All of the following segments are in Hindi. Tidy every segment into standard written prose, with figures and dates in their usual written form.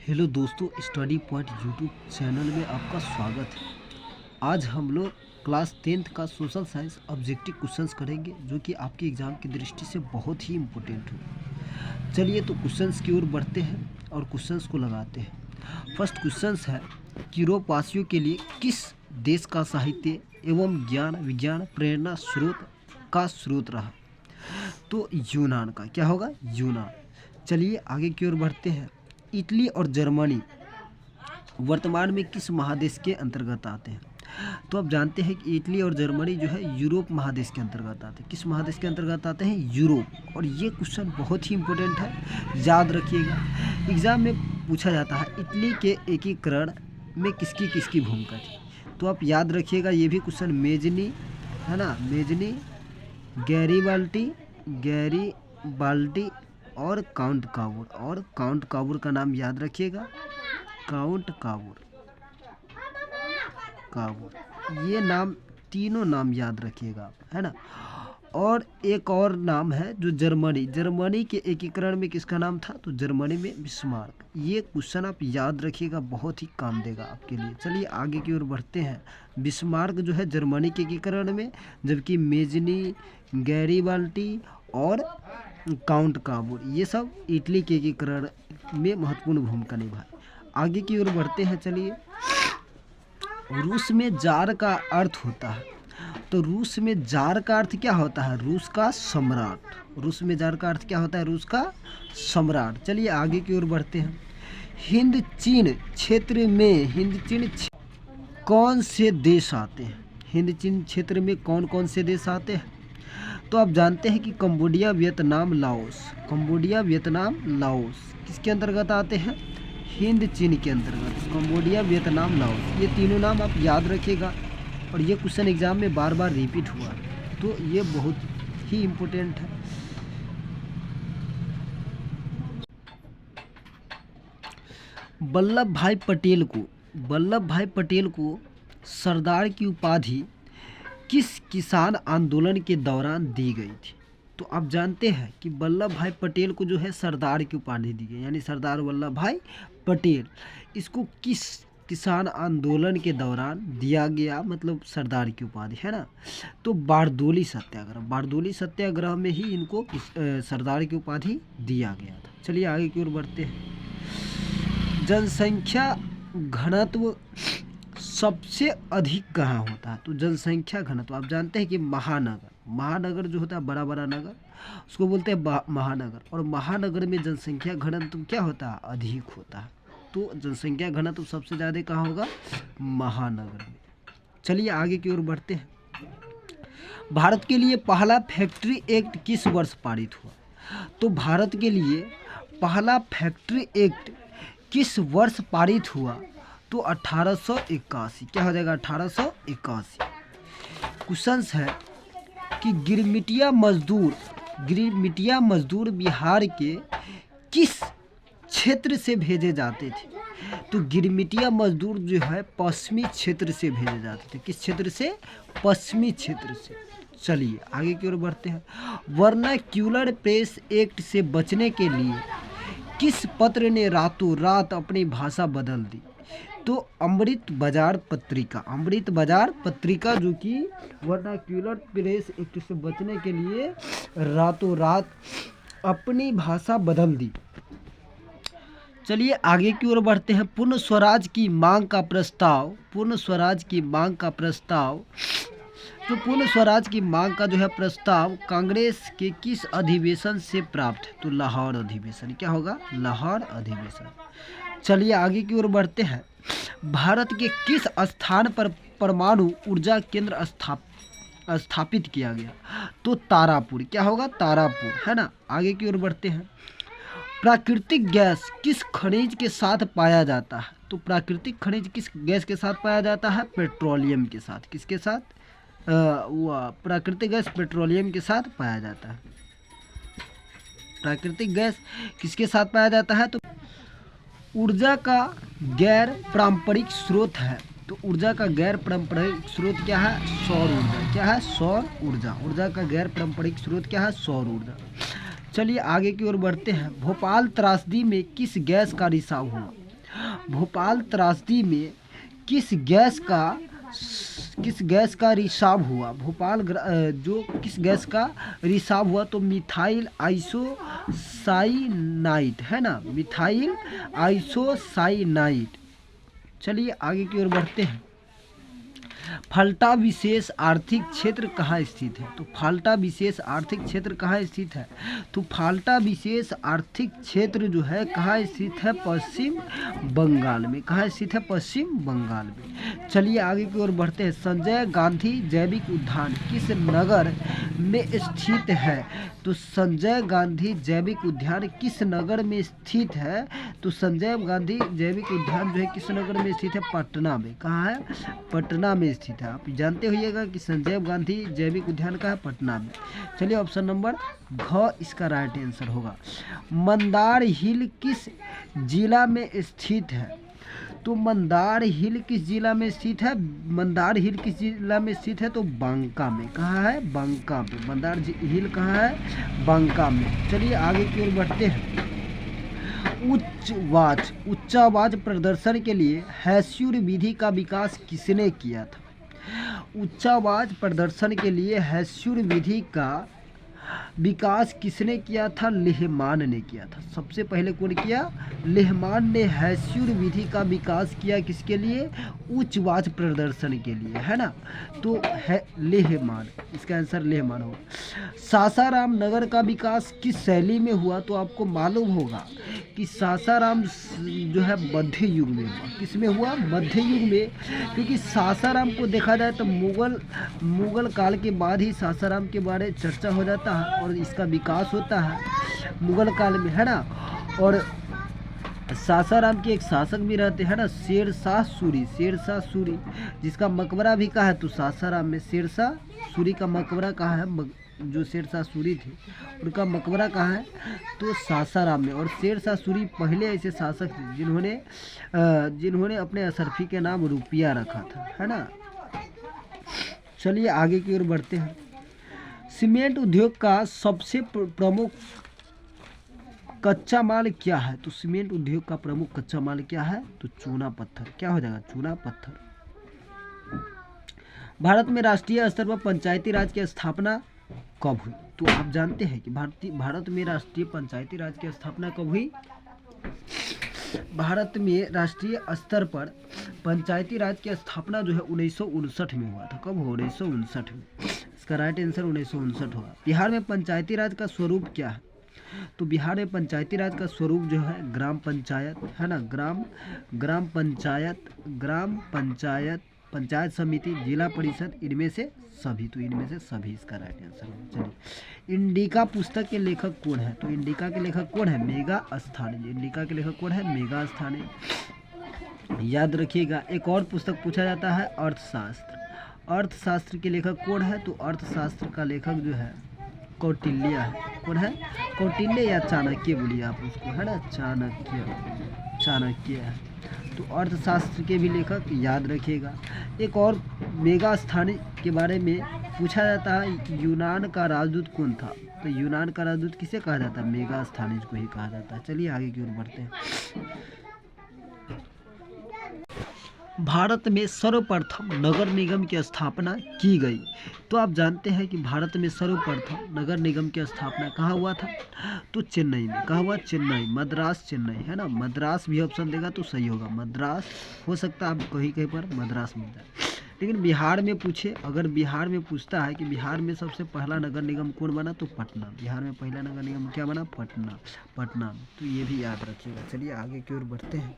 हेलो दोस्तों, स्टडी पॉइंट यूट्यूब चैनल में आपका स्वागत है। आज हम लोग क्लास 10th का सोशल साइंस ऑब्जेक्टिव क्वेश्चंस करेंगे जो कि आपके एग्ज़ाम की दृष्टि से बहुत ही इम्पोर्टेंट हो। चलिए तो क्वेश्चंस की ओर बढ़ते हैं और क्वेश्चंस को लगाते हैं। फर्स्ट क्वेश्चंस है, यूरोपवासियों के लिए किस देश का साहित्य एवं ज्ञान विज्ञान प्रेरणा स्रोत रहा? तो यूनान का। क्या होगा? यूनान। चलिए आगे की ओर बढ़ते हैं। इटली और जर्मनी वर्तमान में किस महादेश के अंतर्गत आते हैं? तो आप जानते हैं कि इटली और जर्मनी जो है यूरोप महादेश के अंतर्गत आते हैं। किस महादेश के अंतर्गत आते हैं? यूरोप। और ये क्वेश्चन बहुत ही इम्पोर्टेंट है, याद रखिएगा। एग्जाम में पूछा जाता है इटली के एकीकरण में किसकी किसकी भूमिका थी, तो आप याद रखिएगा ये भी क्वेश्चन। मेजनी है ना, मेजनी, गैरीबाल्डी और काउंट काबूर का नाम याद रखिएगा। काउंट काबूर ये नाम, तीनों नाम याद रखिएगा, है ना। और एक और नाम है जो जर्मनी के एकीकरण में किसका नाम था? तो जर्मनी में बिस्मार्क। ये क्वेश्चन आप याद रखिएगा, बहुत ही काम देगा आपके लिए। चलिए आगे की ओर बढ़ते हैं। बिस्मार्क जो है जर्मनी के एकीकरण में, जबकि मेजनी, गैरीबाल्डी और काउंट काबूर ये सब इटली के एकीकरण में महत्वपूर्ण भूमिका निभाए। आगे की ओर बढ़ते हैं। चलिए, रूस में जार का अर्थ होता है, तो रूस में जार का अर्थ क्या होता है? रूस का सम्राट। रूस में जार का अर्थ क्या होता है? रूस का सम्राट। चलिए आगे की ओर बढ़ते हैं। हिंद चीन क्षेत्र कौन से देश आते हैं? हिंद चीन क्षेत्र में कौन कौन से देश आते हैं? तो आप जानते हैं कि कंबोडिया, वियतनाम, लाओस किसके अंतर्गत आते हैं? हिंद चीन के अंतर्गत। कंबोडिया, वियतनाम, लाओस ये तीनों नाम आप याद रखिएगा। और ये क्वेश्चन एग्जाम में बार बार रिपीट हुआ, तो ये बहुत ही इम्पोर्टेंट है। वल्लभ भाई पटेल को सरदार की उपाधि किस किसान आंदोलन के दौरान दी गई थी? तो आप जानते हैं कि वल्लभ भाई पटेल को जो है सरदार की उपाधि दी गई, यानी सरदार वल्लभ भाई पटेल। इसको किस किसान आंदोलन के दौरान दिया गया, मतलब सरदार की उपाधि, है ना? तो बारदोली सत्याग्रह में ही इनको सरदार की उपाधि दिया गया था। चलिए आगे की ओर बढ़ते हैं। जनसंख्या घनत्व सबसे अधिक कहाँ होता है? तो जनसंख्या घनत्व आप जानते हैं कि महानगर जो होता है, बड़ा बड़ा नगर, उसको बोलते हैं महानगर। और महानगर में जनसंख्या घनत्व क्या होता है? अधिक होता है। तो जनसंख्या घनत्व सबसे ज़्यादा कहाँ होगा? महानगर में। चलिए आगे की ओर बढ़ते हैं। भारत के लिए पहला फैक्ट्री एक्ट किस वर्ष पारित हुआ? तो भारत के लिए पहला फैक्ट्री एक्ट किस वर्ष पारित हुआ? तो 1881। क्या हो जाएगा? 1881। क्वेश्चन है कि गिरमिटिया मजदूर बिहार के किस क्षेत्र से भेजे जाते थे? तो गिरमिटिया मजदूर जो है पश्चिमी क्षेत्र से भेजे जाते थे। किस क्षेत्र से? पश्चिमी क्षेत्र से। चलिए आगे की ओर बढ़ते हैं। वर्नाक्यूलर प्रेस एक्ट से बचने के लिए किस पत्र ने रातों रात अपनी भाषा बदल दी? तो अमृत बाजार पत्रिका जो कि वर्नाक्यूलर प्रेस एक्ट से बचने के लिए रातों रात अपनी भाषा बदल दी। चलिए आगे की ओर बढ़ते हैं। पूर्ण स्वराज की मांग का प्रस्ताव जो है प्रस्ताव कांग्रेस के किस अधिवेशन से प्राप्त है? तो लाहौर अधिवेशन। क्या होगा? लाहौर अधिवेशन। चलिए आगे की ओर बढ़ते हैं। भारत के किस स्थान पर परमाणु ऊर्जा केंद्र स्थापित किया गया? तो तारापुर। क्या होगा? तारापुर, है ना। आगे की ओर बढ़ते हैं। प्राकृतिक गैस किस खनिज के साथ पाया जाता है? तो प्राकृतिक खनिज किस गैस के साथ पाया जाता है? पेट्रोलियम के साथ। किसके साथ? प्राकृतिक गैस पेट्रोलियम के साथ पाया जाता है। प्राकृतिक गैस किसके साथ पाया जाता है? तो ऊर्जा का गैर पारंपरिक स्रोत है। तो ऊर्जा का गैर पारंपरिक स्रोत क्या है? सौर ऊर्जा। क्या है? सौर ऊर्जा। ऊर्जा का गैर पारंपरिक स्रोत क्या है? सौर ऊर्जा। चलिए आगे की ओर बढ़ते हैं। भोपाल त्रासदी में किस गैस का रिसाव हुआ? भोपाल त्रासदी में किस गैस का रिसाव हुआ? जो किस गैस का रिसाव हुआ? तो मिथाइल आइसोसाइनाइड है ना, मिथाइल आइसोसाइनाइड। चलिए आगे की ओर बढ़ते हैं। फल्टा विशेष आर्थिक क्षेत्र कहाँ स्थित है? तो फाल्टा विशेष आर्थिक क्षेत्र कहाँ स्थित है? तो फाल्टा विशेष आर्थिक क्षेत्र जो है कहाँ स्थित है? पश्चिम बंगाल में। कहाँ स्थित है? पश्चिम बंगाल में। चलिए आगे की ओर बढ़ते हैं। संजय गांधी जैविक उद्यान किस नगर में स्थित है? तो संजय गांधी जैविक उद्यान किस नगर में स्थित है? तो संजय गांधी जैविक उद्यान जो है किस नगर में स्थित है? पटना में। कहाँ है? पटना में स्थित है। आप जानते होइएगा कि संजय गांधी जैविक उद्यान का है पटना में। चलिए ऑप्शन नंबर घ इसका राइट आंसर होगा। मंदार हिल किस जिला में स्थित है? तो मंदार हिल किस जिला में स्थित है? मंदार हिल किस जिला में स्थित है? तो बांका में। कहाँ है? बांका में। मंदार हिल कहाँ है? बांका में। चलिए आगे की ओर बढ़ते हैं। उच्चावाच प्रदर्शन के लिए हैस्यूर विधि का विकास किसने किया था? उच्चावाच प्रदर्शन के लिए हैस्यूर विधि का विकास किसने किया था? लेहमान ने किया था। सबसे पहले कौन किया? लेहमान ने हैस्यूर विधि का विकास किया। किसके लिए? उच्चवाच प्रदर्शन के लिए, है ना। तो है लेहमान, इसका आंसर लेहमान होगा। सासाराम नगर का विकास किस शैली में हुआ? तो आपको मालूम होगा कि सासाराम जो है मध्य युग में हुआ। किस में हुआ? मध्य युग में। क्योंकि सासाराम को देखा जाए तो मुगल काल के बाद ही सासाराम के बारे में चर्चा हो जाता है और इसका विकास होता है मुगल काल में, है ना। और सासाराम के एक शासक भी रहते हैं ना, शेरशाह सूरी, जिसका मकबरा भी कहाँ है? तो सासाराम में। शेरशाह सूरी का मकबरा कहाँ है? जो शेरशाह सूरी थे उनका मकबरा कहाँ है? तो सासाराम में। और शेरशाह सूरी पहले ऐसे शासक थे जिन्होंने अपने असरफी के नाम रुपया रखा था, है ना। चलिए आगे की ओर बढ़ते हैं। सीमेंट उद्योग का सबसे प्रमुख कच्चा माल क्या है? तो सीमेंट उद्योग का प्रमुख कच्चा माल क्या है? तो चूना पत्थर। क्या हो जाएगा? चूना पत्थर। भारत में राष्ट्रीय स्तर पर पंचायती राज की स्थापना कब हुई? तो आप जानते हैं कि भारत में राष्ट्रीय पंचायती राज की स्थापना कब हुई? भारत में राष्ट्रीय स्तर पर पंचायती राज की स्थापना जो है 1959 में हुआ था। कब हुआ? 1959 में। इसका राइट आंसर 1959 होगा। बिहार में पंचायती राज का स्वरूप क्या है? तो बिहार में पंचायती राज का स्वरूप जो है ग्राम पंचायत, है ना। ग्राम पंचायत, पंचायत समिति, जिला परिषद, इनमें से सभी। तो इनमें से सभी इसका राइट आंसर है। चलिए, इंडिका पुस्तक के लेखक कौन है? तो इंडिका के लेखक कौन है? मेगा अस्थानी। इंडिका के लेखक कौन है? मेगा अस्थानी। याद रखिएगा। एक और पुस्तक पूछा जाता है अर्थशास्त्र के लेखक कौन है? तो अर्थशास्त्र का लेखक जो है कौटिल्य है। कौन है? कौटिल्य या चाणक्य बोलिए आप उसको, है ना। चाणक्य है। तो अर्थशास्त्र के भी लेखक याद रखिएगा। एक और मेगा अस्थानी के बारे में पूछा जाता है, यूनान का राजदूत कौन था? तो यूनान का राजदूत किसे कहा जाता है? मेगा अस्थानी को ही कहा जाता है। चलिए आगे की ओर बढ़ते हैं। भारत में सर्वप्रथम नगर निगम की स्थापना की गई। तो आप जानते हैं कि भारत में सर्वप्रथम नगर निगम की स्थापना कहाँ हुआ था? तो चेन्नई में। कहाँ हुआ? चेन्नई, मद्रास, चेन्नई, है ना। मद्रास भी ऑप्शन देगा तो सही होगा। मद्रास हो सकता है आप कहीं पर मद्रास मिल जाए। लेकिन बिहार में पूछे, अगर बिहार में पूछता है कि बिहार में सबसे पहला नगर निगम कौन बना? तो पटना। बिहार में पहला नगर निगम क्या बना? पटना। तो ये भी याद रखिएगा। चलिए आगे की ओर बढ़ते हैं।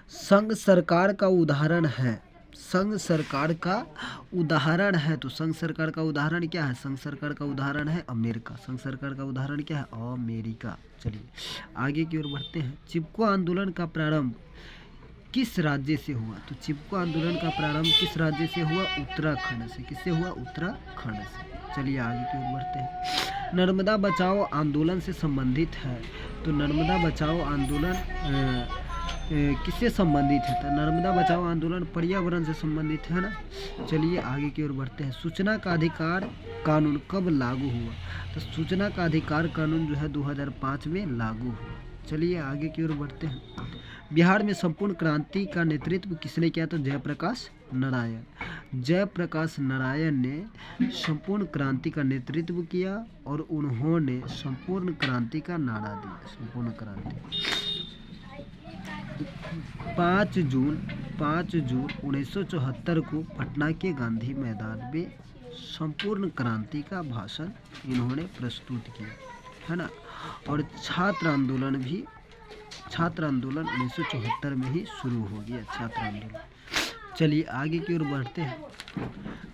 संघ सरकार का उदाहरण है। संघ सरकार का उदाहरण है। तो संघ सरकार का उदाहरण क्या है? संघ सरकार का उदाहरण है अमेरिका। संघ सरकार का उदाहरण क्या है? अमेरिका। चलिए आगे की ओर बढ़ते हैं। चिपको आंदोलन का प्रारंभ किस राज्य से हुआ? तो चिपको आंदोलन का प्रारंभ किस राज्य से हुआ? उत्तराखंड से। किससे हुआ? उत्तराखंड से। चलिए आगे की ओर बढ़ते हैं। नर्मदा बचाओ आंदोलन से संबंधित है। तो नर्मदा बचाओ आंदोलन किससे संबंधित है? तो नर्मदा बचाओ आंदोलन पर्यावरण से संबंधित है ना। चलिए आगे की ओर बढ़ते हैं। सूचना का अधिकार कानून कब लागू हुआ? तो सूचना का अधिकार कानून जो है 2005 में लागू हुआ। चलिए आगे की ओर बढ़ते हैं। बिहार में संपूर्ण क्रांति का नेतृत्व किसने किया? तो जयप्रकाश नारायण। जयप्रकाश नारायण ने संपूर्ण क्रांति का नेतृत्व किया और उन्होंने संपूर्ण क्रांति का नारा दिया। संपूर्ण क्रांति 5 जून 1974 को पटना के गांधी मैदान में संपूर्ण क्रांति का भाषण इन्होंने प्रस्तुत किया, है ना। और छात्र आंदोलन 1974 में ही शुरू हो गया, छात्र आंदोलन। चलिए आगे की ओर बढ़ते हैं।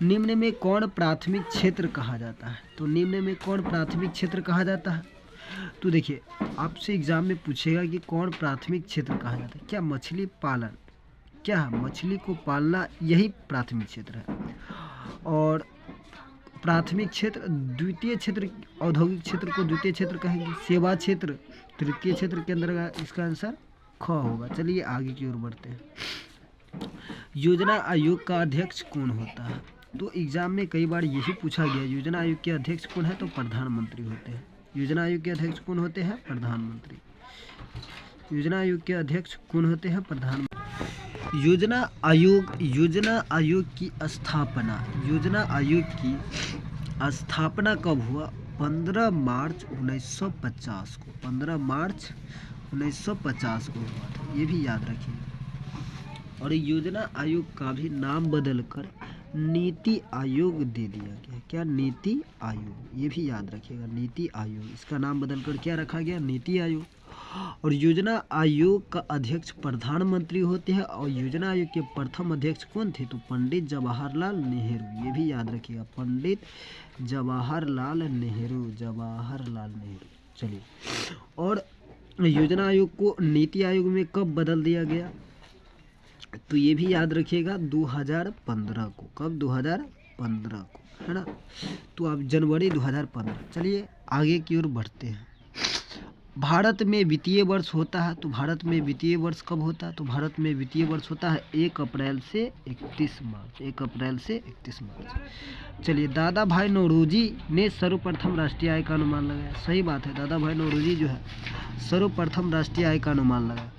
निम्न में कौन प्राथमिक क्षेत्र कहा जाता है? तो निम्न में कौन प्राथमिक क्षेत्र कहा जाता है? तो देखिए, आपसे एग्जाम में पूछेगा कि कौन प्राथमिक क्षेत्र कहा जाता है। क्या मछली पालन, क्या है? मछली को पालना यही प्राथमिक क्षेत्र है। और प्राथमिक क्षेत्र, द्वितीय क्षेत्र, औद्योगिक क्षेत्र को द्वितीय क्षेत्र कहेंगे। सेवा क्षेत्र तृतीय क्षेत्र के अंदर, इसका आंसर ख होगा। चलिए आगे की ओर बढ़ते हैं। योजना आयोग का अध्यक्ष कौन होता है? तो एग्जाम में कई बार यही पूछा गया, योजना आयोग के अध्यक्ष कौन है? तो प्रधानमंत्री होते हैं। योजना आयोग के अध्यक्ष कौन होते हैं? प्रधानमंत्री। योजना आयोग के अध्यक्ष कौन होते हैं? प्रधानमंत्री। योजना आयोग की स्थापना कब हुआ? 15 मार्च 1950 को। 15 मार्च 1950 को हुआ था, ये भी याद रखिए। और योजना आयोग का भी नाम बदलकर नीति आयोग दे दिया गया। क्या? नीति आयोग, ये भी याद रखिएगा, नीति आयोग। इसका नाम बदलकर क्या रखा गया? नीति आयोग। और योजना आयोग का अध्यक्ष प्रधानमंत्री होते हैं। और योजना आयोग के प्रथम अध्यक्ष कौन थे? तो पंडित जवाहरलाल नेहरू, ये भी याद रखिएगा, पंडित जवाहरलाल नेहरू। चलिए, और योजना आयोग को नीति आयोग में कब बदल दिया गया? तो ये भी याद रखिएगा, 2015 को। कब? 2015 को, है ना। तो अब जनवरी 2015। चलिए आगे की ओर बढ़ते हैं। भारत में वित्तीय वर्ष होता है, तो भारत में वित्तीय वर्ष कब होता है? तो भारत में वित्तीय वर्ष होता है 1 अप्रैल से 31 मार्च। 1 अप्रैल से 31 मार्च। चलिए, दादा भाई नौरोजी ने सर्वप्रथम राष्ट्रीय आय का अनुमान लगाया। सही बात है, दादा भाई नौरोजी जो है सर्वप्रथम राष्ट्रीय आय का अनुमान लगाया।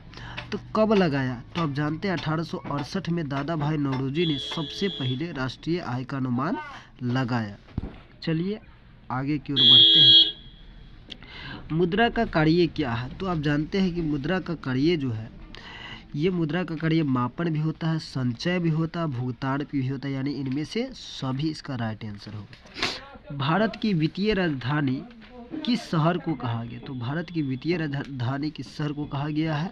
तो कब लगाया? तो आप जानते हैं 1868 में दादा भाई नौरोजी ने सबसे पहले राष्ट्रीय आय का अनुमान लगाया। चलिए आगे की ओर बढ़ते हैं। मुद्रा का कार्य क्या है? तो आप जानते हैं कि मुद्रा का कार्य जो है, ये मुद्रा का कार्य मापन भी होता है, संचय भी होता है, भुगतान भी होता है, यानी इनमें से सभी इसका राइट आंसर होगा। भारत की वित्तीय राजधानी किस शहर को कहा गया? तो भारत की वित्तीय राजधानी किस शहर को कहा गया है?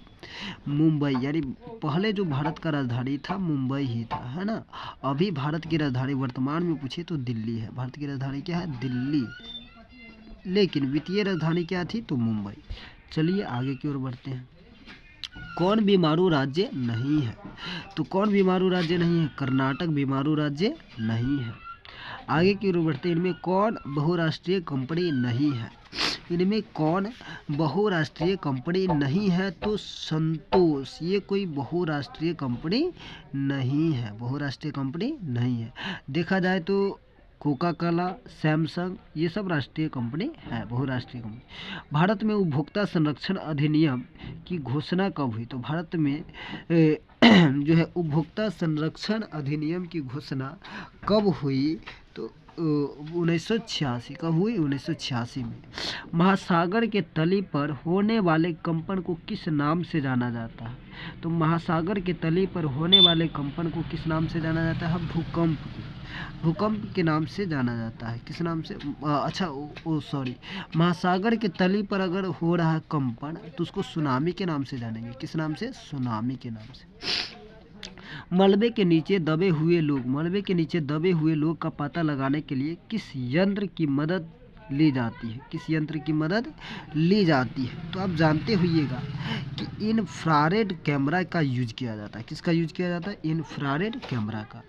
मुंबई। यानी पहले जो भारत का राजधानी था मुंबई ही था, है ना। अभी भारत की राजधानी वर्तमान में पूछे तो दिल्ली है। भारत की राजधानी क्या है? दिल्ली। लेकिन वित्तीय राजधानी क्या थी? तो मुंबई। चलिए आगे की ओर बढ़ते हैं। कौन बीमारू राज्य नहीं है? तो कौन बीमारू राज्य नहीं है? कर्नाटक बीमारू राज्य नहीं है। आगे की ओर बढ़ते हैं। इनमें कौन बहुराष्ट्रीय कंपनी नहीं है? इनमें कौन बहुराष्ट्रीय कंपनी नहीं है? तो संतोष, ये कोई बहुराष्ट्रीय कंपनी नहीं है। बहुराष्ट्रीय कंपनी नहीं है। देखा जाए तो कोका कोला, सैमसंग, ये सब राष्ट्रीय कंपनी है, बहुराष्ट्रीय कंपनी। भारत में उपभोक्ता संरक्षण अधिनियम की घोषणा कब हुई? तो भारत में जो है उपभोक्ता संरक्षण अधिनियम की घोषणा कब हुई? तो 1986। कब हुई? 1986 में। महासागर के तली पर होने वाले कंपन को किस नाम से जाना जाता है? तो महासागर के तली पर होने वाले कंपन को किस नाम से जाना जाता है? भूकंप। भूकंप के नाम से जाना जाता है। किस नाम से? महासागर के तली पर अगर हो रहा है कंपन तो उसको सुनामी के नाम से जानेंगे। किस नाम से? सुनामी के नाम से। मलबे के नीचे दबे हुए लोग का पता लगाने के लिए किस यंत्र की मदद ली जाती है? किस यंत्र की मदद ली जाती है? तो आप जानते होइएगा कि इंफ्रारेड कैमरा का यूज किया जाता है। किसका यूज किया जाता है? इंफ्रारेड कैमरा का।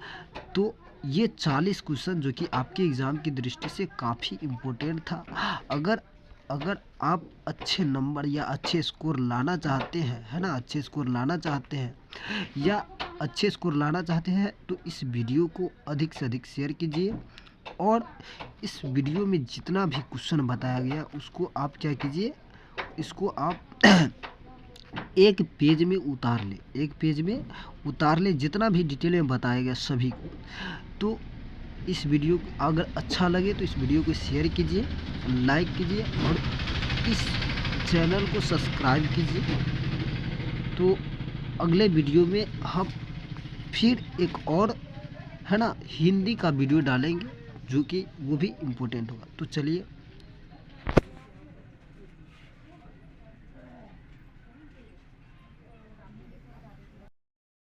तो ये 40 क्वेश्चन जो कि आपके एग्ज़ाम की दृष्टि से काफ़ी इम्पोर्टेंट था। अगर आप अच्छे नंबर या अच्छे स्कोर लाना चाहते हैं, है ना, अच्छे स्कोर लाना चाहते हैं तो इस वीडियो को अधिक से अधिक शेयर कीजिए। और इस वीडियो में जितना भी क्वेश्चन बताया गया उसको आप क्या कीजिए, इसको आप एक पेज में उतार ले, एक पेज में उतार ले, जितना भी डिटेल में बताया गया सभी को। तो इस वीडियो को अगर अच्छा लगे तो इस वीडियो को शेयर कीजिए, लाइक कीजिए और इस चैनल को सब्सक्राइब कीजिए। तो अगले वीडियो में हम फिर एक और है ना हिंदी का वीडियो डालेंगे, जो कि वो भी इम्पोर्टेंट होगा। तो चलिए